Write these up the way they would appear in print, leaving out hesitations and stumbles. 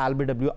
LBW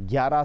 9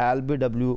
LBW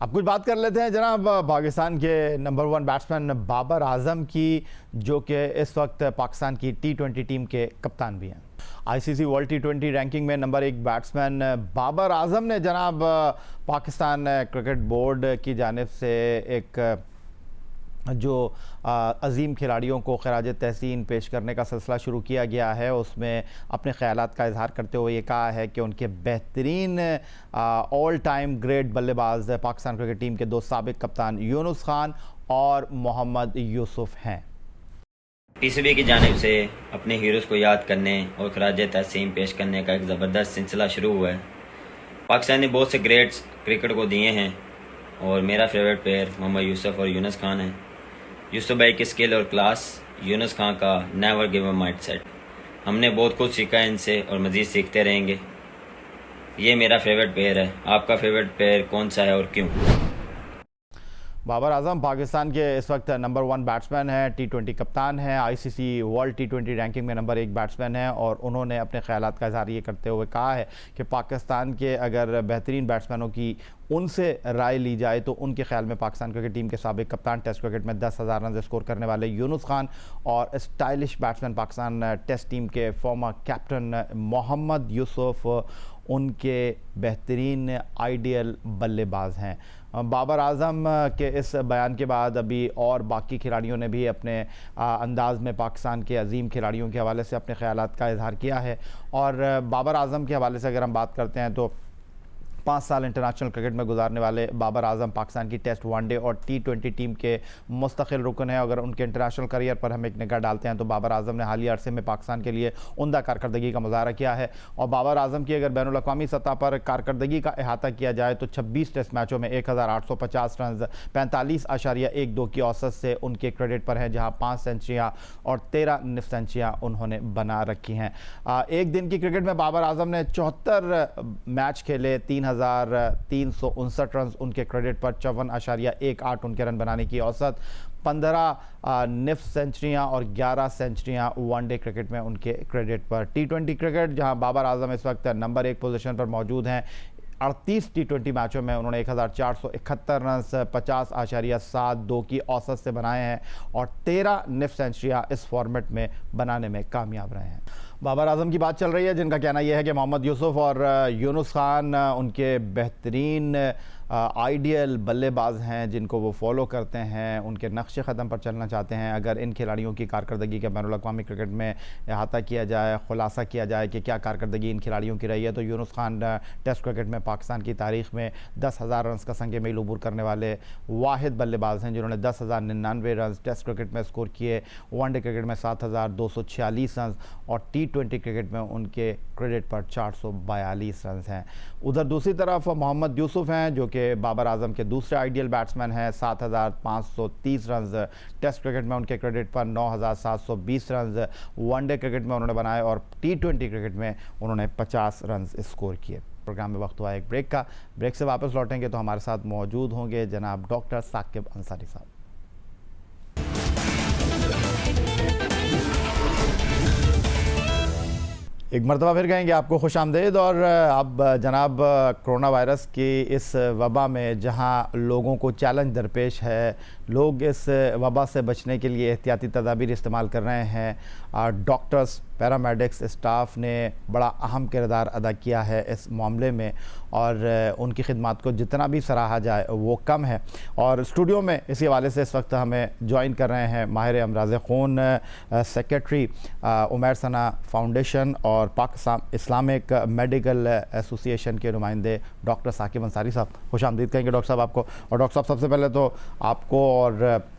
اب کچھ بات کر لیتے ہیں جناب پاکستان کے نمبر 1 بیٹسمین بابر اعظم کی، جو کہ اس وقت پاکستان کی T20 ٹیم کے کپتان بھی ہیں۔ ICC ورلڈ T20 رینکنگ میں نمبر 1 بیٹسمین بابر اعظم نے جناب پاکستان کرکٹ بورڈ کی جانب سے ایک جو عظیم کھلاڑیوں کو خراج تحسین پیش کرنے کا سلسلہ شروع کیا گیا ہے، اس میں اپنے خیالات کا اظہار کرتے ہوئے یہ کہا ہے کہ ان کے بہترین آل ٹائم گریٹ بلے باز پاکستان کرکٹ ٹیم کے 2 سابق کپتان یونس خان اور محمد یوسف ہیں۔ PCB کی جانب سے اپنے ہیروز کو یاد کرنے اور خراج تحسین پیش کرنے کا ایک زبردست سلسلہ شروع ہوا ہے۔ پاکستان نے بہت سے گریٹس کرکٹ کو دیے ہیں اور میرا فیوریٹ پلیئر محمد یوسف اور یونس خان ہیں۔ یوسف بھائی کی اسکل اور کلاس، یونس خان کا never give up mindset, ہم نے بہت کچھ سیکھا ہے ان سے اور مزید سیکھتے رہیں گے۔ یہ میرا فیوریٹ پلیئر ہے۔ آپ کا فیوریٹ پلیئر کون سا ہے اور کیوں؟ بابر اعظم پاکستان کے اس وقت نمبر 1 بیٹسمین ہیں، T20 کپتان ہیں، ICC ورلڈ T20 رینکنگ میں نمبر 1 بیٹسمین ہیں، اور انہوں نے اپنے خیالات کا اظہار یہ کرتے ہوئے کہا ہے کہ پاکستان کے اگر بہترین بیٹسمینوں کی ان سے رائے لی جائے تو ان کے خیال میں پاکستان کرکٹ ٹیم کے سابق کپتان، ٹیسٹ کرکٹ میں 10,000 رنز اسکور کرنے والے یونس خان اور stylish batsman Pakistan test team کے فارمر کیپٹن محمد یوسف ان کے بہترین آئیڈیل بلے باز ہیں۔ بابر اعظم کے اس بیان کے بعد ابھی اور باقی کھلاڑیوں نے بھی اپنے انداز میں پاکستان کے عظیم کھلاڑیوں کے حوالے سے اپنے خیالات کا اظہار کیا ہے، اور بابر اعظم کے حوالے سے اگر ہم بات کرتے ہیں تو 5 سال انٹرنیشنل کرکٹ میں گزارنے والے بابر اعظم پاکستان کی ٹیسٹ ون ڈے اور T20 ٹیم کے مستقل رکن ہیں۔ اگر ان کے انٹرنیشنل کریئر پر ہم ایک نگاہ ڈالتے ہیں تو بابر اعظم نے حالیہ عرصے میں پاکستان کے لیے عمدہ کارکردگی کا مظاہرہ کیا ہے، اور بابر اعظم کی اگر بین الاقوامی سطح پر کارکردگی کا احاطہ کیا جائے تو 26 ٹیسٹ میچوں میں 1850 رنز 45.12 کی اوسط سے ان کے کریڈٹ پر ہیں، جہاں 5 سینچریاں اور 13 نصف سینچریاں انہوں نے بنا رکھی ہیں۔ ایک دن کی کرکٹ میں بابر اعظم نے 74 میچ کھیلے، 3,359 رنز ان کے کریڈٹ پر، 54.18 ان کے رن بنانے کی اوسط، 15 نصف سینچریاں اور 11 سینچریاں ون ڈے کرکٹ میں ان کے کریڈٹ پر۔ T20 کرکٹ جہاں بابر اعظم اس وقت نمبر 1 پوزیشن پر موجود ہیں، 38 T20 میچوں میں انہوں نے 1,471 رنز 50.72 کی اوسط سے بنائے ہیں اور 13 نصف سینچریاں اس فارمیٹ میں بنانے میں کامیاب رہے ہیں۔ بابر اعظم کی بات چل رہی ہے، جن کا کہنا یہ ہے کہ محمد یوسف اور یونس خان ان کے بہترین آئیڈیل بلے باز ہیں جن کو وہ فالو کرتے ہیں، ان کے نقش قدم پر چلنا چاہتے ہیں۔ اگر ان کھلاڑیوں کی کارکردگی کا بین الاقوامی کرکٹ میں احاطہ کیا جائے، خلاصہ کیا جائے کہ کیا کارکردگی ان کھلاڑیوں کی رہی ہے، تو یونس خان ٹیسٹ کرکٹ میں پاکستان کی تاریخ میں 10,000 رنز کا سنگ میل عبور کرنے والے واحد بلے باز ہیں، جنہوں نے 10,099 رنز ٹیسٹ کرکٹ میں اسکور کیے، ون ڈے کرکٹ میں 7,246 رنز اور T20 کرکٹ میں ان کے کریڈٹ پر 442 رنز ہیں۔ ادھر دوسری طرف محمد یوسف ہیں جو کہ بابر اعظم کے دوسرے آئیڈیل بیٹسمین ہیں، 7,530 رنز ٹیسٹ کرکٹ میں ان کے کریڈٹ پر، 9,720 رنز ون ڈے کرکٹ میں انہوں نے بنائے اور T20 کرکٹ میں انہوں نے 50 رنز اسکور کیے۔ پروگرام میں وقت ہوا ایک بریک کا، بریک سے واپس لوٹیں گے تو ہمارے ساتھ موجود ہوں گے جناب ڈاکٹر ثاقب انصاری صاحب۔ ایک مرتبہ پھر کہیں گے آپ کو خوش آمدید، اور اب جناب کرونا وائرس کی اس وبا میں جہاں لوگوں کو چیلنج درپیش ہے، لوگ اس وبا سے بچنے کے لیے احتیاطی تدابیر استعمال کر رہے ہیں، ڈاکٹرز، پیرامیڈکس اسٹاف نے بڑا اہم کردار ادا کیا ہے اس معاملے میں، اور ان کی خدمات کو جتنا بھی سراہا جائے وہ کم ہے۔ اور اسٹوڈیو میں اسی حوالے سے اس وقت ہمیں جوائن کر رہے ہیں ماہر امراض خون، سیکریٹری عمیر ثنا فاؤنڈیشن اور پاکستان اسلامک میڈیکل ایسوسی ایشن کے نمائندے ڈاکٹر ثاقب انصاری صاحب۔ خوش آمدید کہیں گے ڈاکٹر صاحب آپ کو، اور ڈاکٹر صاحب سب سے پہلے تو آپ کو اور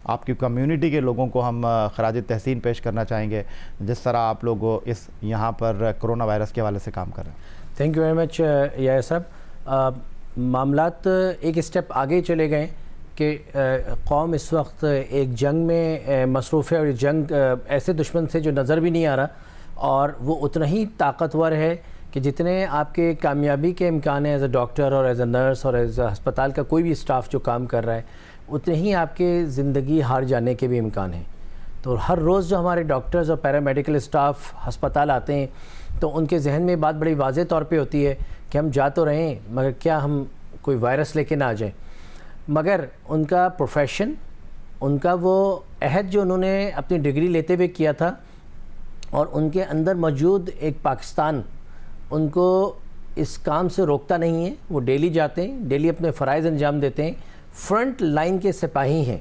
آپ کی کمیونٹی کے لوگوں کو ہم خراج تحسین پیش کرنا چاہیں گے جس طرح آپ لوگ اس یہاں پر کرونا وائرس کے حوالے سے کام کر رہے ہیں۔ تھینک یو ویری مچ یحییٰ صاحب۔ معاملات ایک اسٹیپ آگے چلے گئے کہ قوم اس وقت ایک جنگ میں مصروف ہے، اور یہ جنگ ایسے دشمن سے جو نظر بھی نہیں آ رہا، اور وہ اتنا ہی طاقتور ہے کہ جتنے آپ کے کامیابی کے امکان ہیں ایز اے ڈاکٹر اور ایز اے نرس اور ایز اے ہسپتال کا کوئی بھی اسٹاف جو کام کر رہا ہے، اتنے ہی آپ کے زندگی ہار جانے کے بھی امکان ہیں۔ تو ہر روز جو ہمارے ڈاکٹرز اور پیرامیڈیکل اسٹاف ہسپتال آتے ہیں تو ان کے ذہن میں بات بڑی واضح طور پہ ہوتی ہے کہ ہم جا تو رہے ہیں مگر کیا ہم کوئی وائرس لے کے نہ آ جائیں۔ مگر ان کا پروفیشن، ان کا وہ عہد جو انہوں نے اپنی ڈگری لیتے ہوئے کیا تھا، اور ان کے اندر موجود ایک پاکستان ان کو اس کام سے روکتا نہیں ہے. وہ ڈیلی جاتے ہیں، ڈیلی اپنے فرائض انجام دیتے ہیں. فرنٹ لائن کے سپاہی ہیں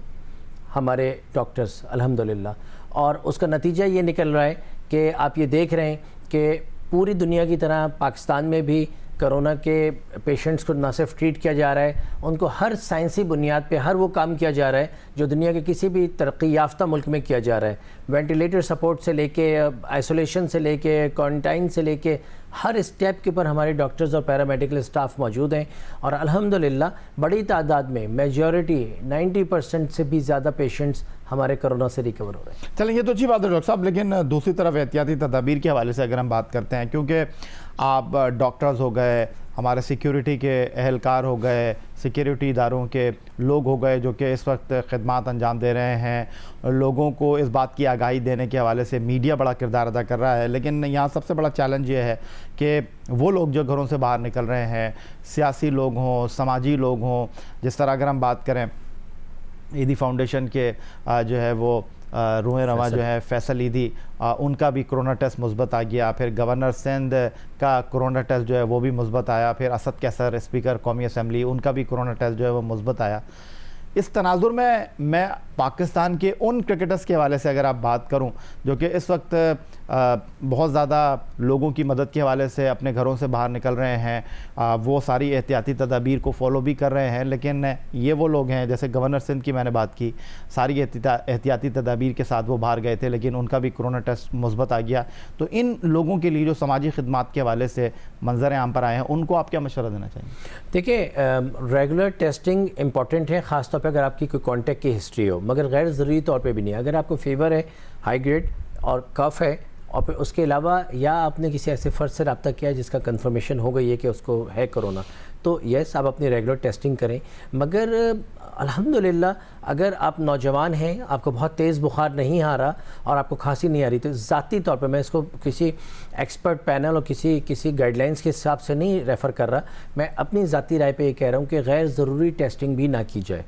ہمارے ڈاکٹرز الحمدللہ. اور اس کا نتیجہ یہ نکل رہا ہے کہ آپ یہ دیکھ رہے ہیں کہ پوری دنیا کی طرح پاکستان میں بھی کرونا کے پیشنٹس کو نہ صرف ٹریٹ کیا جا رہا ہے، ان کو ہر سائنسی بنیاد پہ ہر وہ کام کیا جا رہا ہے جو دنیا کے کسی بھی ترقی یافتہ ملک میں کیا جا رہا ہے. وینٹیلیٹر سپورٹ سے لے کے، آئسولیشن سے لے کے، کوارنٹائن سے لے کے، ہر اسٹیپ کے اوپر ہمارے ڈاکٹرز اور پیرامیڈیکل اسٹاف موجود ہیں. اور الحمدللہ بڑی تعداد میں، میجورٹی 90% سے بھی زیادہ پیشنٹس ہمارے کرونا سے ریکور ہو رہے ہیں. چلیں یہ تو اچھی بات ہے ڈاکٹر صاحب، لیکن دوسری طرف احتیاطی تدابیر کے حوالے سے اگر ہم بات کرتے ہیں، کیونکہ آپ ڈاکٹرز ہو گئے، ہمارے سیکیورٹی کے اہلکار ہو گئے، سیکیورٹی اداروں کے لوگ ہو گئے جو کہ اس وقت خدمات انجام دے رہے ہیں، لوگوں کو اس بات کی آگاہی دینے کے حوالے سے میڈیا بڑا کردار ادا کر رہا ہے. لیکن یہاں سب سے بڑا چیلنج یہ ہے کہ وہ لوگ جو گھروں سے باہر نکل رہے ہیں، سیاسی لوگ ہوں، سماجی لوگ ہوں، جس طرح اگر ہم بات کریں عیدی فاؤنڈیشن کے جو ہے وہ روئے رواں جو ہے فیصل عیدی، ان کا بھی کرونا ٹیسٹ مثبت آ گیا. پھر گورنر سندھ کا کرونا ٹیسٹ جو ہے وہ بھی مثبت آیا. پھر اسد کیسر اسپیکر قومی اسمبلی، ان کا بھی کرونا ٹیسٹ جو ہے وہ مثبت آیا. اس تناظر میں پاکستان کے ان کرکٹرز کے حوالے سے اگر آپ بات کروں جو کہ اس وقت بہت زیادہ لوگوں کی مدد کے حوالے سے اپنے گھروں سے باہر نکل رہے ہیں، وہ ساری احتیاطی تدابیر کو فالو بھی کر رہے ہیں، لیکن یہ وہ لوگ ہیں جیسے گورنر سندھ کی میں نے بات کی، ساری احتیاطی تدابیر کے ساتھ وہ باہر گئے تھے لیکن ان کا بھی کرونا ٹیسٹ مثبت آ گیا. تو ان لوگوں کے لیے جو سماجی خدمات کے حوالے سے منظر عام پر آئے ہیں، ان کو آپ کیا مشورہ دینا چاہیں گے؟ دیکھیں، ریگولر ٹیسٹنگ امپورٹنٹ ہے، خاص طور پہ اگر آپ کی کوئی کانٹیکٹ کی ہسٹری ہو، مگر غیر ضروری طور پہ بھی نہیں. اگر آپ کو فیور ہے، ہائی گریڈ اور کف ہے، اور پھر اس کے علاوہ یا آپ نے کسی ایسے فرد سے رابطہ کیا ہے جس کا کنفرمیشن ہو گئی ہے کہ اس کو ہے کرونا، تو یس آپ اپنی ریگولر ٹیسٹنگ کریں. مگر الحمدللہ اگر آپ نوجوان ہیں، آپ کو بہت تیز بخار نہیں آ رہا اور آپ کو کھانسی نہیں آ رہی، تو ذاتی طور پہ میں اس کو کسی ایکسپرٹ پینل اور کسی گائیڈ لائنس کے حساب سے نہیں ریفر کر رہا. میں اپنی ذاتی رائے پہ یہ کہہ رہا ہوں کہ غیر ضروری ٹیسٹنگ بھی نہ کی جائے،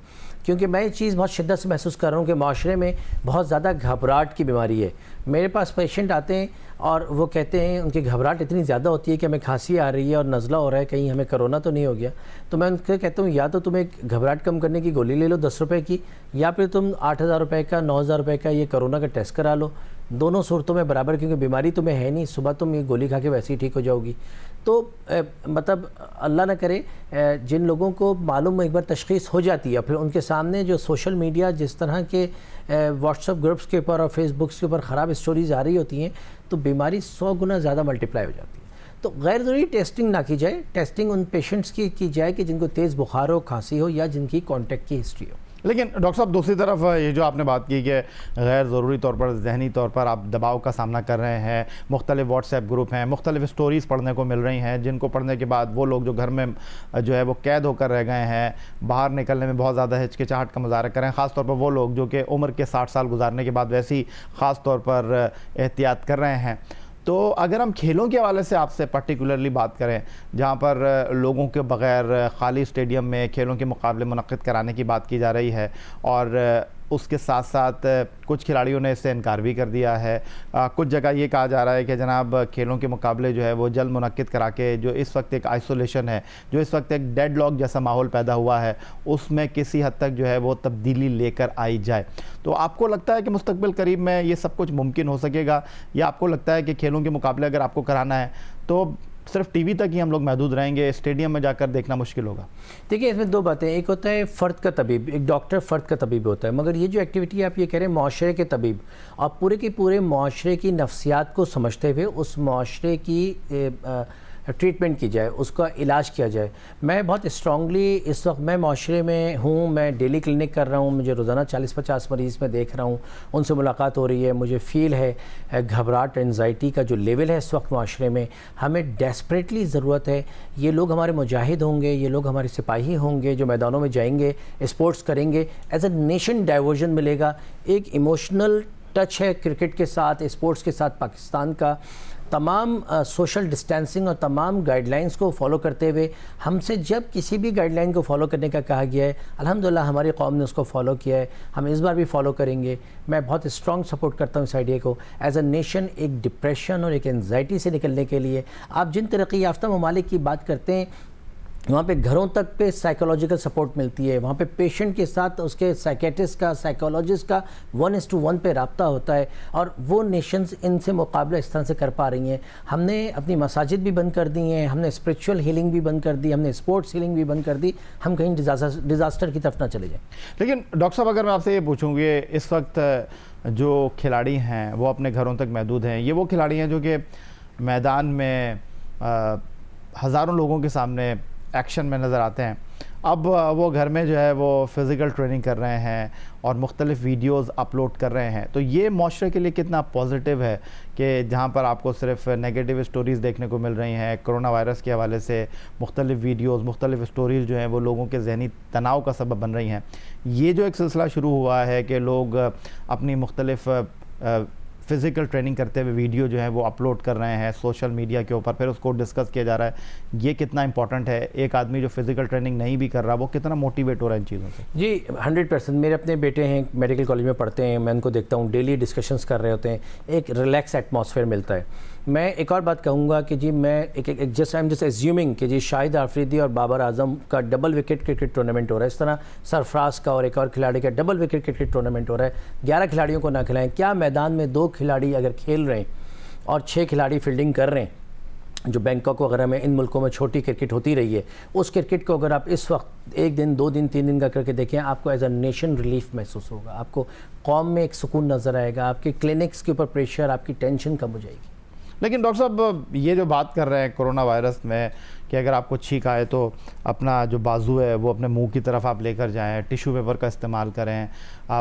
کیونکہ میں یہ چیز بہت شدت سے محسوس کر رہا ہوں کہ معاشرے میں بہت زیادہ گھبراہٹ کی بیماری ہے. میرے پاس پیشنٹ آتے ہیں اور وہ کہتے ہیں ان کی گھبراہٹ اتنی زیادہ ہوتی ہے کہ ہمیں کھانسی آ رہی ہے اور نزلہ ہو رہا ہے، کہیں ہمیں کرونا تو نہیں ہو گیا. تو میں ان کو کہتا ہوں یا تو تم ایک گھبراہٹ کم کرنے کی گولی لے لو 10 روپے کی، یا پھر تم 8,000 روپے کا 9,000 روپے کا یہ کرونا کا ٹیسٹ کرا لو. دونوں صورتوں میں برابر، کیونکہ بیماری تمہیں ہے نہیں، صبح تم یہ گولی کھا کے ویسے ہی ٹھیک ہو جاؤ گی. تو مطلب اللہ نہ کرے جن لوگوں کو معلوم ایک بار تشخیص ہو جاتی ہے، پھر ان کے سامنے جو سوشل میڈیا جس طرح کے واٹس ایپ گروپس کے اوپر اور فیس بکس کے اوپر خراب اسٹوریز آ رہی ہوتی ہیں، تو بیماری 100 گنا زیادہ ملٹیپلائی ہو جاتی ہے. تو غیر ضروری ٹیسٹنگ نہ کی جائے. ٹیسٹنگ ان پیشنٹس کی جائے کہ جن کو تیز بخار ہو، کھانسی ہو، یا جن کی کانٹیکٹ کی ہسٹری ہو. لیکن ڈاکٹر صاحب دوسری طرف یہ جو آپ نے بات کی کہ غیر ضروری طور پر ذہنی طور پر آپ دباؤ کا سامنا کر رہے ہیں، مختلف واٹس ایپ گروپ ہیں، مختلف اسٹوریز پڑھنے کو مل رہی ہیں جن کو پڑھنے کے بعد وہ لوگ جو گھر میں جو ہے وہ قید ہو کر رہ گئے ہیں، باہر نکلنے میں بہت زیادہ ہچکچاہٹ کا مظاہرہ کریں، خاص طور پر وہ لوگ جو کہ عمر کے 60 سال گزارنے کے بعد ویسی خاص طور پر احتیاط کر رہے ہیں. تو اگر ہم کھیلوں کے حوالے سے آپ سے پرٹیکولرلی بات کریں، جہاں پر لوگوں کے بغیر خالی اسٹیڈیم میں کھیلوں کے مقابلے منعقد کرانے کی بات کی جا رہی ہے، اور اس کے ساتھ ساتھ کچھ کھلاڑیوں نے اس سے انکار بھی کر دیا ہے. کچھ جگہ یہ کہا جا رہا ہے کہ جناب کھیلوں کے مقابلے جو ہے وہ جلد منعقد کرا کے جو اس وقت ایک آئسولیشن ہے، جو اس وقت ایک ڈیڈ لاک جیسا ماحول پیدا ہوا ہے، اس میں کسی حد تک جو ہے وہ تبدیلی لے کر آئی جائے. تو آپ کو لگتا ہے کہ مستقبل قریب میں یہ سب کچھ ممکن ہو سکے گا، یا آپ کو لگتا ہے کہ کھیلوں کے مقابلے اگر آپ کو کرانا ہے تو صرف ٹی وی تک ہی ہم لوگ محدود رہیں گے، اسٹیڈیم میں جا کر دیکھنا مشکل ہوگا؟ دیکھیں، اس میں دو باتیں، ایک ہوتا ہے فرد کا طبیب، ایک ڈاکٹر فرد کا طبیب ہوتا ہے، مگر یہ جو ایکٹیویٹی آپ یہ کہہ رہے ہیں معاشرے کے طبیب، اور پورے کے پورے معاشرے کی نفسیات کو سمجھتے ہوئے اس معاشرے کی ٹریٹمنٹ کی جائے، اس کا علاج کیا جائے. میں بہت اسٹرانگلی اس وقت میں معاشرے میں ہوں، میں ڈیلی کلینک کر رہا ہوں، مجھے روزانہ 40-50 مریض میں دیکھ رہا ہوں، ان سے ملاقات ہو رہی ہے، مجھے فیل ہے گھبراہٹ، انزائٹی کا جو لیول ہے اس وقت معاشرے میں، ہمیں ڈیسپریٹلی ضرورت ہے. یہ لوگ ہمارے مجاہد ہوں گے، یہ لوگ ہمارے سپاہی ہوں گے جو میدانوں میں جائیں گے، اسپورٹس کریں گے، ایز اے نیشن ڈائیورژن ملے گا. ایک ایموشنل ٹچ ہے کرکٹ کے ساتھ، اسپورٹس کے ساتھ پاکستان کا. تمام سوشل ڈسٹینسنگ اور تمام گائیڈ لائنس کو فالو کرتے ہوئے ہم سے جب کسی بھی گائیڈ لائن کو فالو کرنے کا کہا گیا ہے الحمدللہ ہماری قوم نے اس کو فالو کیا ہے. ہم اس بار بھی فالو کریں گے. میں بہت اسٹرانگ سپورٹ کرتا ہوں اس آئیڈیا کو. ایز اے نیشن ایک ڈپریشن اور ایک انزائٹی سے نکلنے کے لیے آپ جن ترقی یافتہ ممالک کی بات کرتے ہیں وہاں پہ گھروں تک پہ سائیکولوجیکل سپورٹ ملتی ہے, وہاں پہ پیشنٹ کے ساتھ اس کے سائیکیٹرسٹ کا سائیکولوجسٹ کا 1:1 پہ رابطہ ہوتا ہے, اور وہ نیشنز ان سے مقابلہ اس طرح سے کر پا رہی ہیں. ہم نے اپنی مساجد بھی بند کر دی ہیں, ہم نے اسپریچول ہیلنگ بھی بند کر دی, ہم نے اسپورٹس ہیلنگ بھی بند کر دی. ہم کہیں ڈیزاسٹر کی طرف نہ چلے جائیں. لیکن ڈاکٹر صاحب اگر میں آپ سے یہ پوچھوں کہ اس وقت جو کھلاڑی ہیں وہ اپنے گھروں تک محدود ہیں, یہ وہ کھلاڑی ہیں جو کہ میدان میں ہزاروں لوگوں کے سامنے ایکشن میں نظر آتے ہیں, اب وہ گھر میں جو ہے وہ فزیکل ٹریننگ کر رہے ہیں اور مختلف ویڈیوز اپلوڈ کر رہے ہیں, تو یہ معاشرے کے لیے کتنا پازیٹیو ہے کہ جہاں پر آپ کو صرف نیگیٹو سٹوریز دیکھنے کو مل رہی ہیں کرونا وائرس کے حوالے سے, مختلف ویڈیوز مختلف سٹوریز جو ہیں وہ لوگوں کے ذہنی تناؤ کا سبب بن رہی ہیں. یہ جو ایک سلسلہ شروع ہوا ہے کہ لوگ اپنی مختلف فزیکل ٹریننگ کرتے ہوئے ویڈیو جو ہے وہ اپلوڈ کر رہے ہیں سوشل میڈیا کے اوپر, پھر اس کو ڈسکس کیا جا رہا ہے, یہ کتنا امپورٹنٹ ہے؟ ایک آدمی جو فزیکل ٹریننگ نہیں بھی کر رہا وہ کتنا موٹیویٹ ہو رہا ہے ان چیزوں سے؟ جی 100%. میرے اپنے بیٹے ہیں میڈیکل کالج میں پڑھتے ہیں, میں ان کو دیکھتا ہوں ڈیلی ڈسکشنز کر رہے ہوتے ہیں, ایک ریلیکس ایٹماسفیئر ملتا ہے. میں ایک اور بات کہوں گا کہ جی میں جسٹ ایزیومنگ کہ جی شاہد آفریدی اور بابر اعظم کا ڈبل وکٹ کرکٹ ٹورنامنٹ ہو رہا ہے, اس طرح سرفراز کا اور ایک اور کھلاڑی کا ڈبل وکٹ کرکٹ ٹورنامنٹ ہو رہا ہے. 11 کھلاڑیوں کو نہ کھلائیں. کیا میدان میں 2 کھلاڑی اگر کھیل رہے ہیں اور 6 کھلاڑی فیلڈنگ کر رہے ہیں, جو بینکاک وغیرہ میں ان ملکوں میں چھوٹی کرکٹ ہوتی رہی ہے, اس کرکٹ کو اگر آپ اس وقت 1 دن 2 دن 3 دن کا کر کے دیکھیں آپ کو ایز اے نیشن ریلیف محسوس ہوگا, آپ کو قوم میں ایک سکون نظر آئے گا, آپ کے کلینکس کے اوپر پریشر, آپ کی ٹینشن کم ہو جائے گی. لیکن ڈاکٹر صاحب یہ جو بات کر رہے ہیں کرونا وائرس میں کہ اگر آپ کو چھینک آئے تو اپنا جو بازو ہے وہ اپنے منہ کی طرف آپ لے کر جائیں, ٹیشو پیپر کا استعمال کریں,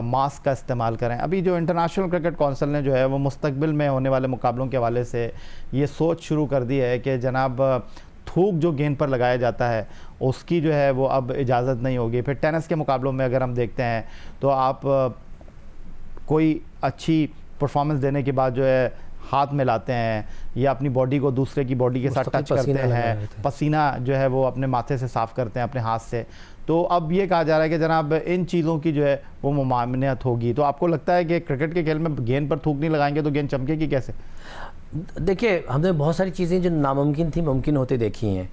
ماسک کا استعمال کریں. ابھی جو انٹرنیشنل کرکٹ کونسل نے جو ہے وہ مستقبل میں ہونے والے مقابلوں کے حوالے سے یہ سوچ شروع کر دی ہے کہ جناب تھوک جو گیند پر لگایا جاتا ہے اس کی جو ہے وہ اب اجازت نہیں ہوگی. پھر ٹینس کے مقابلوں میں اگر ہم دیکھتے ہیں تو آپ کوئی اچھی پرفارمنس دینے کے بعد جو ہے ہاتھ میں لاتے ہیں یا اپنی باڈی کو دوسرے کی باڈی کے ساتھ ٹچ کرتے ہیں, پسینہ جو ہے وہ اپنے ماتھے سے صاف کرتے ہیں اپنے ہاتھ سے. تو اب یہ کہا جا رہا ہے کہ جناب ان چیزوں کی جو ہے وہ ممانعت ہوگی. تو آپ کو لگتا ہے کہ کرکٹ کے کھیل میں گیند پر تھوک نہیں لگائیں گے تو گیند چمکے گی کیسے؟ دیکھیے ہم نے بہت ساری چیزیں جو ناممکن تھی ممکن ہوتے دیکھی ہیں.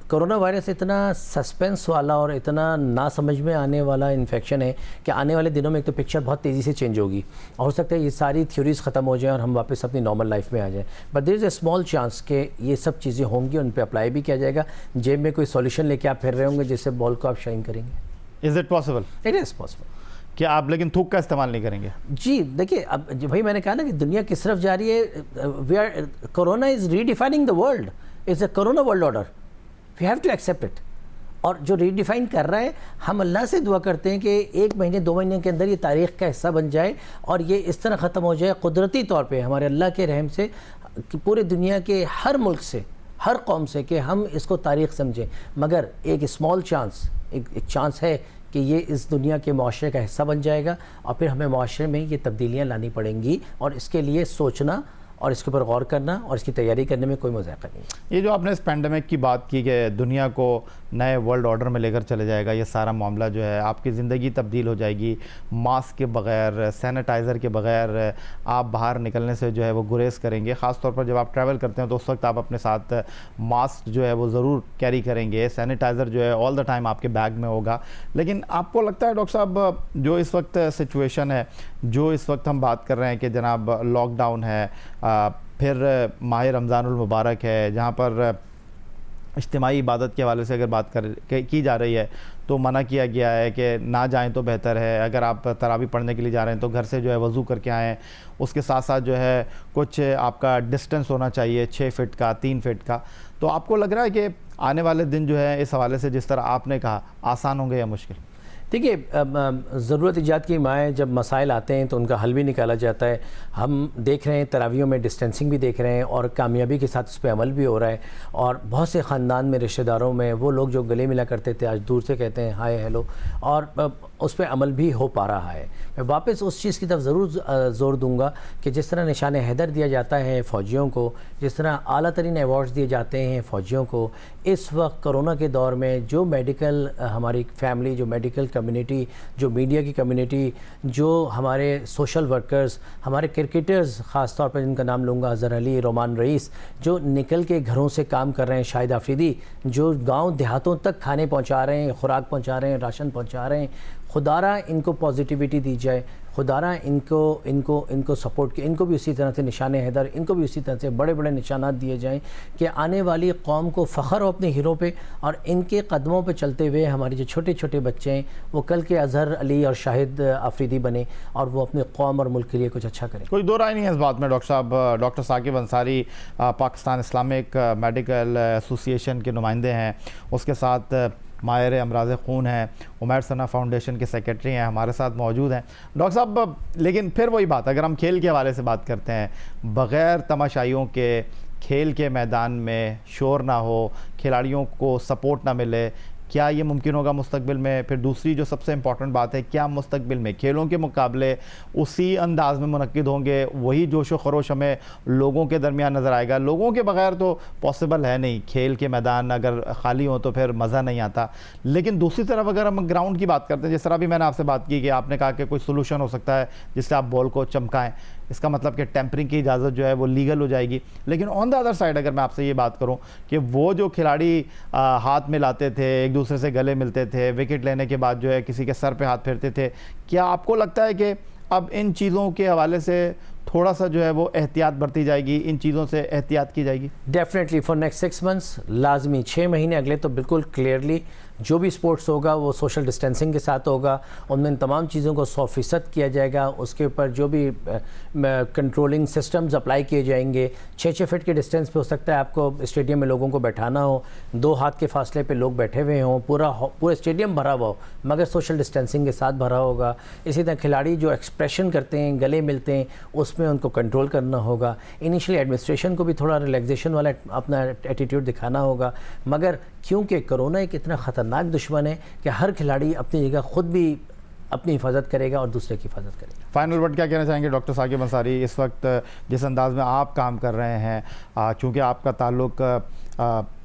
کرونا وائرس اتنا سسپینس والا اور اتنا نہ سمجھ میں آنے والا انفیکشن ہے کہ آنے والے دنوں میں ایک تو پکچر بہت تیزی سے چینج ہوگی, اور ہو سکتا ہے یہ ساری تھیوریز ختم ہو جائیں اور ہم واپس اپنی نارمل لائف میں آ جائیں. But there is a small chance کہ یہ سب چیزیں ہوں گی, ان پہ اپلائی بھی کیا جائے گا. جیب میں کوئی سولوشن لے کے آپ پھر رہے ہوں گے جس سے بال کو آپ شائن کریں گے. Is it possible? It is possible. کہ آپ لیکن تھوک کا استعمال نہیں کریں گے؟ جی دیکھیے اب بھائی میں نے کہا نا کہ دنیا کس طرف جا رہی ہے. We are corona is redefining the world. It's a corona world order. We have to accept it. اور جو ری ڈیفائن کر رہا ہے ہم اللہ سے دعا کرتے ہیں کہ 1 مہینے 2 مہینے کے اندر یہ تاریخ کا حصہ بن جائے اور یہ اس طرح ختم ہو جائے قدرتی طور پہ ہمارے اللہ کے رحم سے کہ پورے دنیا کے ہر ملک سے ہر قوم سے کہ ہم اس کو تاریخ سمجھیں. مگر ایک اسمال چانس ایک چانس ہے کہ یہ اس دنیا کے معاشرے کا حصہ بن جائے گا اور پھر ہمیں معاشرے میں یہ تبدیلیاں لانی پڑیں گی, اور اس کے لیے سوچنا اور اس کے اوپر غور کرنا اور اس کی تیاری کرنے میں کوئی مذاق نہیں. یہ جو آپ نے اس پینڈیمک کی بات کی کہ دنیا کو نئے ورلڈ آرڈر میں لے کر چلے جائے گا, یہ سارا معاملہ جو ہے آپ کی زندگی تبدیل ہو جائے گی. ماسک کے بغیر, سینیٹائزر کے بغیر آپ باہر نکلنے سے جو ہے وہ گریز کریں گے. خاص طور پر جب آپ ٹریول کرتے ہیں تو اس وقت آپ اپنے ساتھ ماسک جو ہے وہ ضرور کیری کریں گے. سینیٹائزر جو ہے آل دا ٹائم آپ کے بیگ میں ہوگا. لیکن آپ کو لگتا ہے ڈاکٹر صاحب جو اس وقت سچویشن ہے, جو اس وقت ہم بات کر رہے ہیں کہ جناب لاک ڈاؤن ہے, پھر ماہ رمضان المبارک ہے جہاں پر اجتماعی عبادت کے حوالے سے اگر بات کی جا رہی ہے تو منع کیا گیا ہے کہ نہ جائیں تو بہتر ہے. اگر آپ تراویح پڑھنے کے لیے جا رہے ہیں تو گھر سے جو ہے وضو کر کے آئیں. اس کے ساتھ ساتھ جو ہے کچھ آپ کا ڈسٹنس ہونا چاہیے 6 فٹ کا 3 فٹ کا. تو آپ کو لگ رہا ہے کہ آنے والے دن جو ہے اس حوالے سے جس طرح آپ نے کہا آسان ہوں گے یا مشکل؟ دیکھیے ضرورت ایجاد کی مائیں جب مسائل آتے ہیں تو ان کا حل بھی نکالا جاتا ہے. ہم دیکھ رہے ہیں تراویحوں میں ڈسٹینسنگ بھی دیکھ رہے ہیں اور کامیابی کے ساتھ اس پہ عمل بھی ہو رہا ہے. اور بہت سے خاندان میں رشتہ داروں میں وہ لوگ جو گلے ملا کرتے تھے آج دور سے کہتے ہیں ہائے ہیلو. اور اس پہ عمل بھی ہو پا رہا ہے. میں واپس اس چیز کی طرف ضرور زور دوں گا کہ جس طرح نشان حیدر دیا جاتا ہے فوجیوں کو, جس طرح اعلیٰ ترین ایوارڈز دیے جاتے ہیں فوجیوں کو, اس وقت کرونا کے دور میں جو میڈیکل ہماری فیملی, جو میڈیکل کمیونٹی, جو میڈیا کی کمیونٹی, جو ہمارے سوشل ورکرز, ہمارے کرکٹرز خاص طور پر جن کا نام لوں گا, اظہر علی, رومان رئیس, جو نکل کے گھروں سے کام کر رہے ہیں, شاہد آفریدی, جو گاؤں دیہاتوں تک کھانے پہنچا رہے ہیں, خوراک پہنچا رہے ہیں, راشن پہنچا رہے ہیں, خدا را ان کو پازیٹیوٹی دی جائے, خدا را ان کو سپورٹ کی, ان کو بھی اسی طرح سے نشان حیدر, ان کو بھی اسی طرح سے بڑے بڑے نشانات دیے جائیں کہ آنے والی قوم کو فخر ہو اپنے ہیرو پہ, اور ان کے قدموں پہ چلتے ہوئے ہمارے جو چھوٹے چھوٹے بچے ہیں وہ کل کے اظہر علی اور شاہد آفریدی بنے اور وہ اپنے قوم اور ملک کے لیے کچھ اچھا کریں. کوئی دو رائے نہیں ہے اس بات میں ڈاکٹر صاحب. Doctor Saqib Ansari Pakistan Islamic medical ایسوسی ایشن کے نمائندے ہیں, اس کے ساتھ ماہر امراض خون ہیں, عمیر ثنا فاؤنڈیشن کے سیکرٹری ہیں, ہمارے ساتھ موجود ہیں. ڈاکٹر صاحب لیکن پھر وہی بات, اگر ہم کھیل کے حوالے سے بات کرتے ہیں, بغیر تماشائیوں کے کھیل کے میدان میں شور نہ ہو, کھلاڑیوں کو سپورٹ نہ ملے, کیا یہ ممکن ہوگا مستقبل میں؟ پھر دوسری جو سب سے امپورٹنٹ بات ہے, کیا مستقبل میں کھیلوں کے مقابلے اسی انداز میں منعقد ہوں گے, وہی جوش و خروش ہمیں لوگوں کے درمیان نظر آئے گا؟ لوگوں کے بغیر تو پاسبل ہے نہیں, کھیل کے میدان اگر خالی ہوں تو پھر مزہ نہیں آتا. لیکن دوسری طرف اگر ہم گراؤنڈ کی بات کرتے ہیں, جس طرح بھی میں نے آپ سے بات کی کہ آپ نے کہا کہ کوئی سولوشن ہو سکتا ہے جس سے آپ بال کو چمکائیں, اس کا مطلب کہ ٹیمپرنگ کی اجازت جو ہے وہ لیگل ہو جائے گی. لیکن آن دا ادر سائڈ اگر میں آپ سے یہ بات کروں کہ وہ جو کھلاڑی ہاتھ ملاتے تھے, ایک دوسرے سے گلے ملتے تھے, وکٹ لینے کے بعد جو ہے کسی کے سر پہ ہاتھ پھیرتے تھے, کیا آپ کو لگتا ہے کہ اب ان چیزوں کے حوالے سے تھوڑا سا جو ہے وہ احتیاط برتی جائے گی, ان چیزوں سے احتیاط کی جائے گی؟ ڈیفینیٹلی فار نیکسٹ 6 months لازمی, 6 مہینے اگلے تو بالکل کلیئرلی جو بھی سپورٹس ہوگا وہ سوشل ڈسٹینسنگ کے ساتھ ہوگا, ان میں ان تمام چیزوں کو 100% کیا جائے گا. اس کے اوپر جو بھی کنٹرولنگ سسٹمز اپلائی کیے جائیں گے, 6 فٹ کے ڈسٹینس پہ ہو سکتا ہے آپ کو اسٹیڈیم میں لوگوں کو بیٹھانا ہو, 2 ہاتھ کے فاصلے پہ لوگ بیٹھے ہوئے ہوں, پورا اسٹیڈیم بھرا ہوا ہو مگر سوشل ڈسٹینسنگ کے ساتھ بھرا ہوگا. اسی طرح کھلاڑی جو ایکسپریشن کرتے ہیں, گلے ملتے ہیں, اس میں ان کو کنٹرول کرنا ہوگا. انیشلی ایڈمنسٹریشن کو بھی تھوڑا ریلیکسیشن والا اپنا ایٹیٹیوڈ دکھانا ہوگا, مگر کیونکہ کرونا ایک اتنا خطرناک دشمن ہے کہ ہر کھلاڑی اپنی جگہ خود بھی اپنی حفاظت کرے گا اور دوسرے کی حفاظت کرے گا. فائنل ورڈ کیا کہنا چاہیں گے ڈاکٹر ثاقب انصاری؟ اس وقت جس انداز میں آپ کام کر رہے ہیں, چونکہ آپ کا تعلق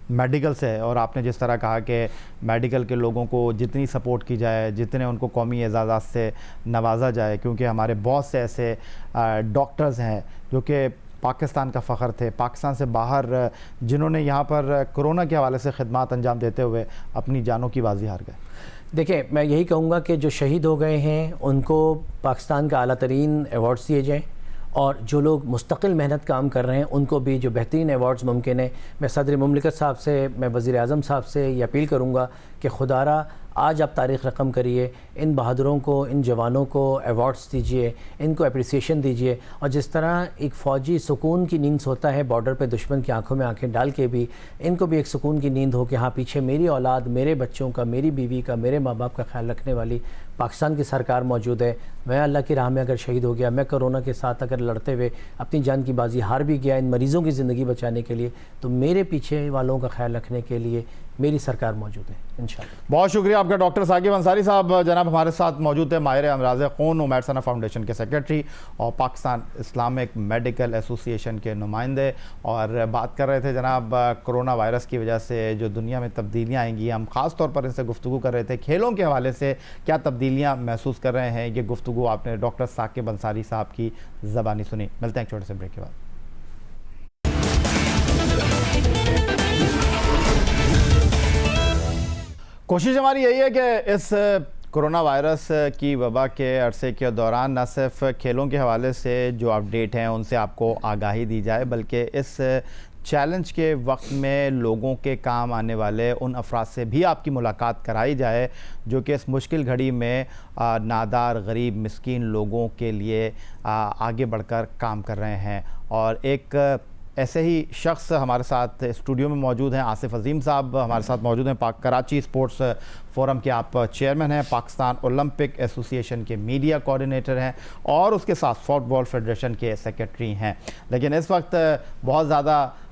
میڈیکل سے ہے, اور آپ نے جس طرح کہا کہ میڈیکل کے لوگوں کو جتنی سپورٹ کی جائے, جتنے ان کو قومی اعزازات سے نوازا جائے, کیونکہ ہمارے بہت سے ایسے ڈاکٹرز ہیں جو کہ پاکستان کا فخر تھے, پاکستان سے باہر جنہوں نے یہاں پر کرونا کے حوالے سے خدمات انجام دیتے ہوئے اپنی جانوں کی بازی ہار گئے. دیکھیں, میں یہی کہوں گا کہ جو شہید ہو گئے ہیں ان کو پاکستان کا اعلیٰ ترین ایوارڈز دیے جائیں, اور جو لوگ مستقل محنت کام کر رہے ہیں ان کو بھی جو بہترین ایوارڈز ممکن ہے. میں صدر مملکت صاحب سے, میں وزیر اعظم صاحب سے یہ اپیل کروں گا کہ خدا را آج آپ تاریخ رقم کریے, ان بہادروں کو, ان جوانوں کو ایوارڈز دیجئے, ان کو اپریسیشن دیجئے. اور جس طرح ایک فوجی سکون کی نیند سوتا ہے بارڈر پہ دشمن کی آنکھوں میں آنکھیں ڈال کے, بھی ان کو بھی ایک سکون کی نیند ہو کہ ہاں پیچھے میری اولاد, میرے بچوں کا, میری بیوی کا, میرے ماں باپ کا خیال رکھنے والی پاکستان کی سرکار موجود ہے. میں اللہ کی راہ میں اگر شہید ہو گیا, میں کرونا کے ساتھ اگر لڑتے ہوئے اپنی جان کی بازی ہار بھی گیا ان مریضوں کی زندگی بچانے کے لیے, تو میرے پیچھے والوں کا خیال رکھنے کے لیے میری سرکار موجود ہے انشاءاللہ. بہت شکریہ آپ کا ڈاکٹر ثاقب انصاری صاحب. جناب ہمارے ساتھ موجود ہے ماہر امراض خون, عمیر ثنا فاؤنڈیشن کے سیکرٹری اور پاکستان اسلامک میڈیکل ایسوسی ایشن کے نمائندے, اور بات کر رہے تھے جناب کرونا وائرس کی وجہ سے جو دنیا میں تبدیلیاں آئیں گی, ہم خاص طور پر ان سے گفتگو کر رہے تھے کھیلوں کے حوالے سے کیا تبدیلیاں محسوس کر رہے ہیں. یہ گفتگو آپ نے ڈاکٹر ثاقب انصاری صاحب کی زبانی سنی. ملتے ہیں ایک چھوٹے سے بریک کے بعد. کوشش ہماری یہی ہے کہ اس کرونا وائرس کی وبا کے عرصے کے دوران نہ صرف کھیلوں کے حوالے سے جو اپڈیٹ ہیں ان سے آپ کو آگاہی دی جائے, بلکہ اس چیلنج کے وقت میں لوگوں کے کام آنے والے ان افراد سے بھی آپ کی ملاقات کرائی جائے جو کہ اس مشکل گھڑی میں نادار, غریب, مسکین لوگوں کے لیے آگے بڑھ کر کام کر رہے ہیں. اور ایک ایسے ہی شخص ہمارے ساتھ اسٹوڈیو میں موجود ہیں, آصف عظیم صاحب ہمارے ساتھ موجود ہیں. کراچی اسپورٹس فورم کے آپ چیئرمین ہیں, پاکستان اولمپک ایسوسی ایشن کے میڈیا کوآرڈینیٹر ہیں, اور اس کے ساتھ فٹ بال فیڈریشن کے سیکرٹری ہیں. لیکن اس وقت بہت زیادہ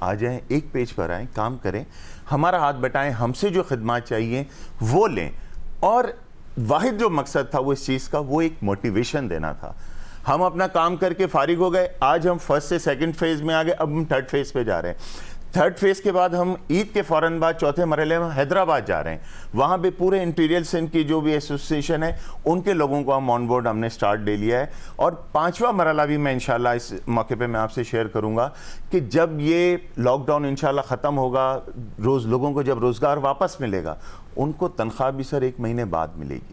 آ جائیں, ایک پیج پر آئیں, کام کریں, ہمارا ہاتھ بٹائیں, ہم سے جو خدمات چاہیے وہ لیں. اور واحد جو مقصد تھا وہ اس چیز کا, وہ ایک موٹیویشن دینا تھا. ہم اپنا کام کر کے فارغ ہو گئے, آج ہم فرسٹ سے سیکنڈ فیز میں آ گئے, اب ہم تھرڈ فیز پہ جا رہے ہیں. تھرڈ فیز کے بعد ہم عید کے فوراً بعد چوتھے مرحلے میں حیدرآباد جا رہے ہیں. وہاں پہ پورے انٹیریل سندھ کی جو بھی ایسوسیشن ہے ان کے لوگوں کو ہم آن بورڈ ہم نے سٹارٹ لے لیا ہے. اور پانچواں مرحلہ بھی میں انشاءاللہ اس موقع پہ میں آپ سے شیئر کروں گا کہ جب یہ لاک ڈاؤن انشاءاللہ ختم ہوگا, لوگوں کو جب روزگار واپس ملے گا, ان کو تنخواہ بھی سر 1 مہینے بعد ملے گی,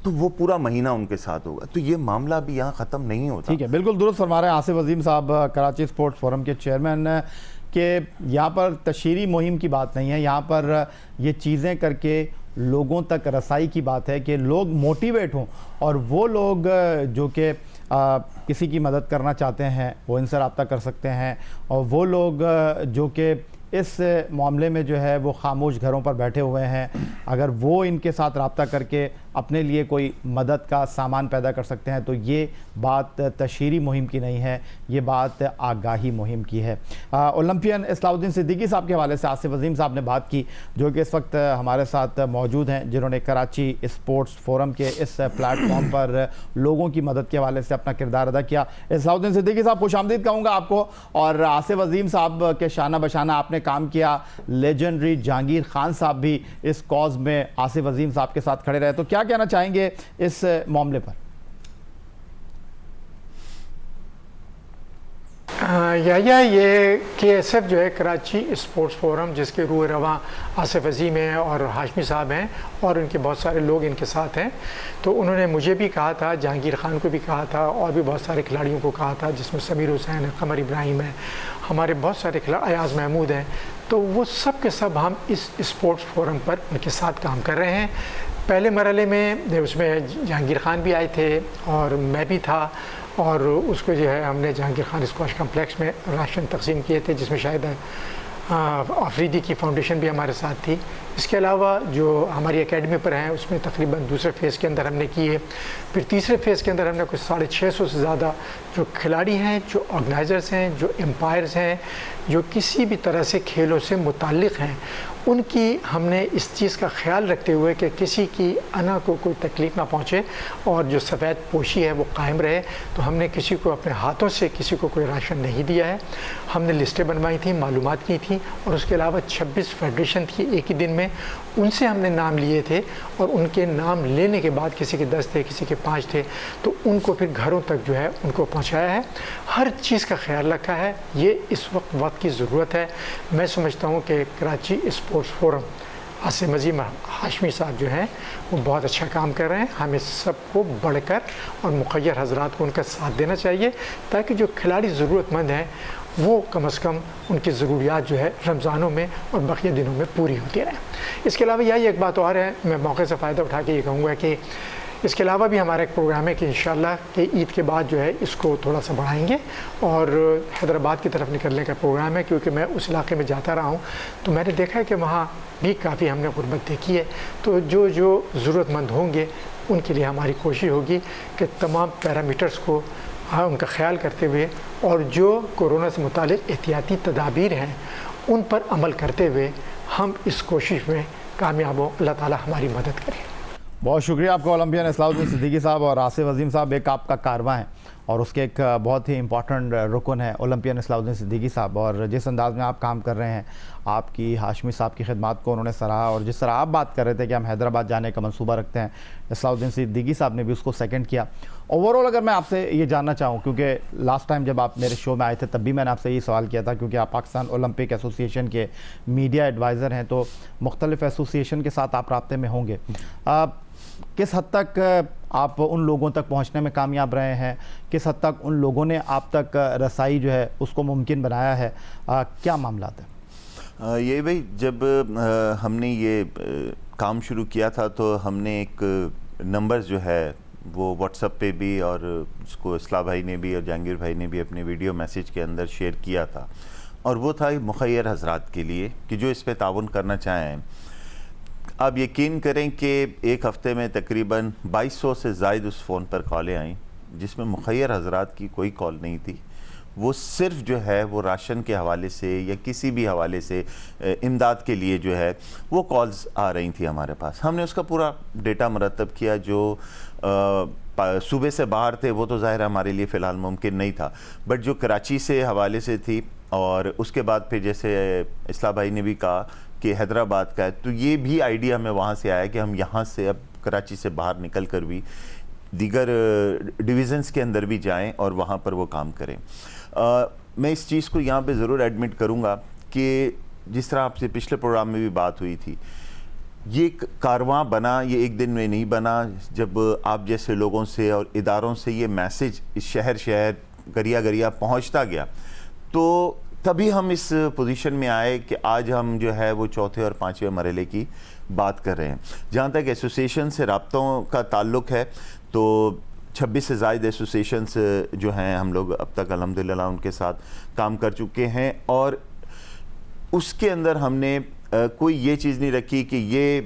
تو وہ پورا مہینہ ان کے ساتھ ہوگا. تو یہ معاملہ بھی یہاں ختم نہیں ہوتا. ٹھیک ہے, بالکل درست فرما رہے ہیں آصف عظیم صاحب, کراچی اسپورٹس فورم کے چیئرمین, کہ یہاں پر تشہیری مہم کی بات نہیں ہے, یہاں پر یہ چیزیں کر کے لوگوں تک رسائی کی بات ہے کہ لوگ موٹیویٹ ہوں, اور وہ لوگ جو کہ کسی کی مدد کرنا چاہتے ہیں وہ ان سے رابطہ کر سکتے ہیں, اور وہ لوگ جو کہ اس معاملے میں جو ہے وہ خاموش گھروں پر بیٹھے ہوئے ہیں, اگر وہ ان کے ساتھ رابطہ کر کے اپنے لیے کوئی مدد کا سامان پیدا کر سکتے ہیں, تو یہ بات تشہیری مہم کی نہیں ہے, یہ بات آگاہی مہم کی ہے. اولمپئن اصلاح الدین صدیقی صاحب کے حوالے سے آصف عظیم صاحب نے بات کی, جو کہ اس وقت ہمارے ساتھ موجود ہیں, جنہوں نے کراچی اسپورٹس فورم کے اس پلیٹ فارم پر لوگوں کی مدد کے حوالے سے اپنا کردار ادا کیا. اصلاح الدین صدیقی صاحب, خوش آمدید کہوں گا آپ کو. اور آصف عظیم صاحب کے شانہ بشانہ آپ نے کام کیا, لیجنڈری جہانگیر خان صاحب بھی اس کاز میں آصف عظیم صاحب کے ساتھ کھڑے رہے, تو کیا کہنا چاہیں گے اس معاملے پر؟ یہ KSF جو ہے کراچی اسپورٹس فورم, جس کے روح رواں آصف عظیم ہیں اور ہاشمی صاحب ہیں, اور ان کے بہت سارے لوگ ان کے ساتھ ہیں, تو انہوں نے مجھے بھی کہا تھا, جہانگیر خان کو بھی کہا تھا, اور بھی بہت سارے کھلاڑیوں کو کہا تھا, جس میں سمیر حسین ہے, قمر ابراہیم ہے, ہمارے بہت سارے ایاز محمود ہیں, تو وہ سب کے سب ہم اس اسپورٹس فورم پر ان کے ساتھ کام کر رہے ہیں. پہلے مرحلے میں اس میں جہانگیر خان بھی آئے تھے اور میں بھی تھا, اور اس کو جو ہے ہم نے جہانگیر خان اسکواش کمپلیکس میں راشن تقسیم کیے تھے, جس میں شاید آفریدی کی فاؤنڈیشن بھی ہمارے ساتھ تھی. اس کے علاوہ جو ہماری اکیڈمی پر ہیں اس میں تقریباً دوسرے فیز کے اندر ہم نے کیے. پھر تیسرے فیز کے اندر ہم نے کچھ 650 سے زیادہ جو کھلاڑی ہیں, جو آرگنائزرز ہیں, جو امپائرز ہیں, جو کسی بھی طرح سے کھیلوں سے متعلق ہیں, ان کی ہم نے اس چیز کا خیال رکھتے ہوئے کہ کسی کی انا کو کوئی تکلیف نہ پہنچے اور جو سفید پوشی ہے وہ قائم رہے, تو ہم نے کسی کو اپنے ہاتھوں سے کسی کو کوئی راشن نہیں دیا ہے. ہم نے لسٹیں بنوائی تھیں, معلومات کی تھیں, اور اس کے علاوہ 26 فیڈریشن تھی ایک ہی دن میں, ان سے ہم نے نام لیے تھے, اور ان کے نام لینے کے بعد کسی کے 10 تھے, کسی کے 5 تھے, تو ان کو پھر گھروں تک جو ہے ان کو پہنچایا ہے. ہر چیز کا خیال رکھا ہے. یہ اس وقت کی ضرورت ہے. میں سمجھتا ہوں کہ کراچی اسپورٹس فورم آصف عظیم ہاشمی صاحب جو ہیں وہ بہت اچھا کام کر رہے ہیں. ہمیں سب کو بڑھ کر اور مخیر حضرات کو ان کا ساتھ دینا چاہیے, تاکہ جو کھلاڑی ضرورت مند ہیں وہ کم از کم ان کی ضروریات جو ہے رمضانوں میں اور بقیہ دنوں میں پوری ہوتی رہیں. اس کے علاوہ یہی ایک بات اور ہے, میں موقع سے فائدہ اٹھا کے یہ کہوں گا کہ اس کے علاوہ بھی ہمارا ایک پروگرام ہے کہ انشاءاللہ کہ عید کے بعد جو ہے اس کو تھوڑا سا بڑھائیں گے, اور حیدرآباد کی طرف نکلنے کا پروگرام ہے, کیونکہ میں اس علاقے میں جاتا رہا ہوں تو میں نے دیکھا ہے کہ وہاں بھی کافی ہم نے غربت دیکھی ہے. تو جو ضرورت مند ہوں گے ان کے لیے ہماری کوشش ہوگی کہ تمام پیرامیٹرز کو ان کا خیال کرتے ہوئے, اور جو کورونا سے متعلق احتیاطی تدابیر ہیں ان پر عمل کرتے ہوئے ہم اس کوشش میں کامیاب ہوں. اللہ تعالی ہماری مدد کرے. بہت شکریہ آپ کا اولمپئن اصلاح الدین صدیقی صاحب. اور آصف عظیم صاحب ایک آپ کا کارواں ہے, اور اس کے ایک بہت ہی امپورٹنٹ رکن ہے اولمپئن اصلاح الدین صدیقی صاحب, اور جس انداز میں آپ کام کر رہے ہیں, آپ کی ہاشمی صاحب کی خدمات کو انہوں نے سراہا, اور جس طرح آپ بات کر رہے تھے کہ ہم حیدرآباد جانے کا منصوبہ رکھتے ہیں, اصلاح الدین صدیقی صاحب نے بھی اس کو سیکنڈ کیا. اوورآل اگر میں آپ سے یہ جاننا چاہوں, کیونکہ لاسٹ ٹائم جب آپ میرے شو میں آئے تھے تب بھی میں نے آپ سے یہ سوال کیا تھا, کیونکہ آپ پاکستان اولمپک ایسوسیشن کے میڈیا ایڈوائزر ہیں, تو مختلف ایسوسیشن کے ساتھ آپ رابطے میں ہوں گے. کس حد تک آپ ان لوگوں تک پہنچنے میں کامیاب رہے ہیں, کس حد تک ان لوگوں نے آپ تک رسائی جو ہے اس کو ممکن بنایا ہے, کیا معاملات ہیں؟ یہ بھائی, جب ہم نے یہ کام شروع کیا تھا تو ہم نے ایک نمبر جو ہے وہ واٹس ایپ پہ بھی, اور اس کو اصلاح بھائی نے بھی اور جہانگیر بھائی نے بھی اپنے ویڈیو میسیج کے اندر شیئر کیا تھا, اور وہ تھا مخیر حضرات کے لیے کہ جو اس پہ تعاون کرنا چاہیں. آپ یقین کریں کہ ایک ہفتے میں تقریباً 2200 سے زائد اس فون پر کالیں آئیں, جس میں مخیر حضرات کی کوئی کال نہیں تھی. وہ صرف جو ہے وہ راشن کے حوالے سے یا کسی بھی حوالے سے امداد کے لیے جو ہے وہ کالز آ رہی تھی ہمارے پاس. ہم نے اس کا پورا ڈیٹا مرتب کیا. جو صوبے سے باہر تھے وہ تو ظاہر ہمارے لیے فی الحال ممکن نہیں تھا, بٹ جو کراچی سے حوالے سے تھی, اور اس کے بعد پھر جیسے اصلاح بھائی نے بھی کہا کہ حیدرآباد کا ہے, تو یہ بھی آئیڈیا ہمیں وہاں سے آیا کہ ہم یہاں سے اب کراچی سے باہر نکل کر بھی دیگر ڈویژنز کے اندر بھی جائیں اور وہاں پر وہ کام کریں. میں اس چیز کو یہاں پہ ضرور ایڈمٹ کروں گا کہ جس طرح آپ سے پچھلے پروگرام میں بھی بات ہوئی تھی, یہ کارواں بنا, یہ ایک دن میں نہیں بنا. جب آپ جیسے لوگوں سے اور اداروں سے یہ میسج اس شہر گریا گریا پہنچتا گیا, تو تبھی ہم اس پوزیشن میں آئے کہ آج ہم جو ہے وہ چوتھے اور پانچویں مرحلے کی بات کر رہے ہیں. جہاں تک ایسوسیشن سے رابطوں کا تعلق ہے تو 26 سے زائد ایسوسیشنز جو ہیں ہم لوگ اب تک الحمدللہ ان کے ساتھ کام کر چکے ہیں, اور اس کے اندر ہم نے کوئی یہ چیز نہیں رکھی کہ یہ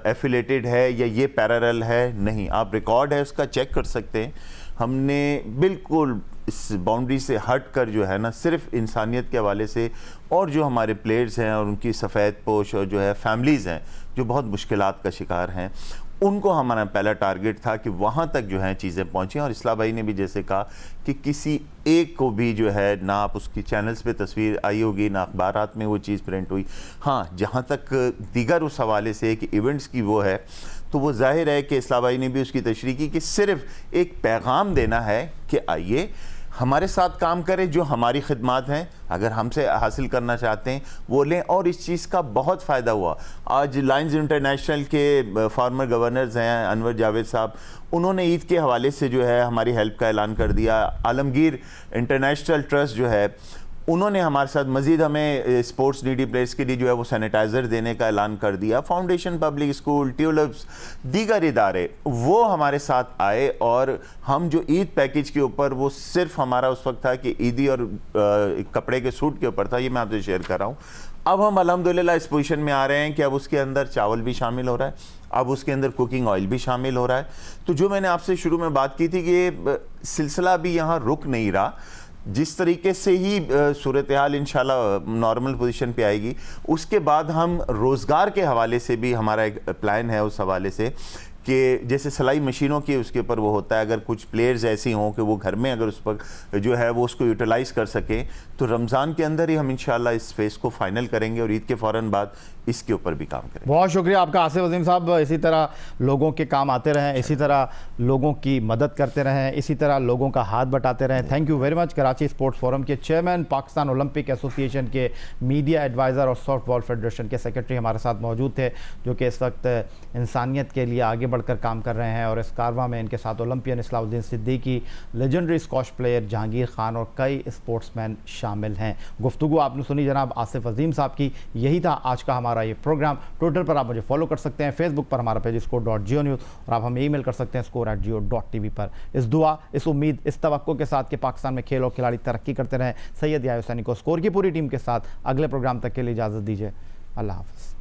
ایفیلیٹڈ ہے یا یہ پیرالل ہے. نہیں, آپ ریکارڈ ہے اس کا چیک کر سکتے ہیں. ہم نے بالکل اس باؤنڈری سے ہٹ کر جو ہے نا صرف انسانیت کے حوالے سے, اور جو ہمارے پلیئرز ہیں اور ان کی سفید پوش اور جو ہے فیملیز ہیں جو بہت مشکلات کا شکار ہیں, ان کو ہمارا پہلا ٹارگٹ تھا کہ وہاں تک جو ہیں چیزیں پہنچیں. اور اصلاح بھائی نے بھی جیسے کہا کہ کسی ایک کو بھی جو ہے نہ آپ اس کی چینلز پہ تصویر آئی ہوگی نہ اخبارات میں وہ چیز پرنٹ ہوئی. ہاں, جہاں تک دیگر اس حوالے سے کہ ایونٹس کی وہ ہے, تو وہ ظاہر ہے کہ اصلاح بھائی نے بھی اس کی تشریح کی کہ صرف ایک پیغام دینا ہے کہ آئیے ہمارے ساتھ کام کریں, جو ہماری خدمات ہیں اگر ہم سے حاصل کرنا چاہتے ہیں وہ لیں. اور اس چیز کا بہت فائدہ ہوا. آج لائنز انٹرنیشنل کے فارمر گورنرز ہیں انور جاوید صاحب, انہوں نے عید کے حوالے سے جو ہے ہماری ہیلپ کا اعلان کر دیا. عالمگیر انٹرنیشنل ٹرسٹ جو ہے انہوں نے ہمارے ساتھ مزید ہمیں اسپورٹس نیڈی پلیئرس کے لیے جو ہے وہ سینیٹائزر دینے کا اعلان کر دیا. فاؤنڈیشن پبلک اسکول, ٹیولپس, دیگر ادارے وہ ہمارے ساتھ آئے, اور ہم جو عید پیکیج کے اوپر وہ صرف ہمارا اس وقت تھا کہ عیدی اور کپڑے کے سوٹ کے اوپر تھا, یہ میں آپ سے شیئر کر رہا ہوں. اب ہم الحمدللہ اس پوزیشن میں آ رہے ہیں کہ اب اس کے اندر چاول بھی شامل ہو رہا ہے, اب اس کے اندر کوکنگ آئل بھی شامل ہو رہا ہے. تو جو میں نے آپ سے شروع میں بات کی تھی کہ یہ سلسلہ بھی یہاں رک نہیں رہا. جس طریقے سے ہی صورتحال انشاءاللہ نارمل پوزیشن پہ آئے گی, اس کے بعد ہم روزگار کے حوالے سے بھی ہمارا ایک پلان ہے اس حوالے سے کہ جیسے سلائی مشینوں کی اس کے اوپر وہ ہوتا ہے, اگر کچھ پلیئرز ایسی ہوں کہ وہ گھر میں اگر اس پر جو ہے وہ اس کو یوٹیلائز کر سکیں, تو رمضان کے اندر ہی ہم انشاءاللہ اس فیس کو فائنل کریں گے اور عید کے فوراً بعد اس کے اوپر بھی کام کریں. بہت شکریہ آپ کا آصف عظیم صاحب. اسی طرح لوگوں کے کام آتے رہیں, اسی طرح لوگوں کی مدد کرتے رہیں, اسی طرح لوگوں کا ہاتھ بٹاتے رہیں. Thank you very much. Karachi sports forum کے چیئرمین, پاکستان اولمپک ایسوسی ایشن کے میڈیا ایڈوائزر اور سافٹ بال فیڈریشن کے سیکرٹری ہمارے ساتھ موجود تھے, جو کہ اس وقت انسانیت کے لیے آگے بڑھ کر کام کر رہے ہیں. اور اس کارواں میں ان کے ساتھ اولمپئن اصلاح الدین Siddiqui, legendary squash player Jahangir Khan اور کئی اسپورٹس مین شامل ہیں. گفتگو آپ نے سنی جناب آصف عظیم صاحب کی. یہی تھا آج کا ہمارا یہ پروگرام. ٹویٹر پر آپ مجھے فالو کر سکتے ہیں, فیس بک پر ہمارا پیج score.geo news, اور آپ ہمیں ای میل کر سکتے ہیں score@geo.tv پر. اس دعا, اس امید, اس توقع کے ساتھ کہ پاکستان میں کھیل اور کھلاڑی ترقی کرتے رہیں, سید یحییٰ حسینی کو اسکور کی پوری ٹیم کے ساتھ اگلے پروگرام تک کے لیے اجازت دیجیے. اللہ حافظ.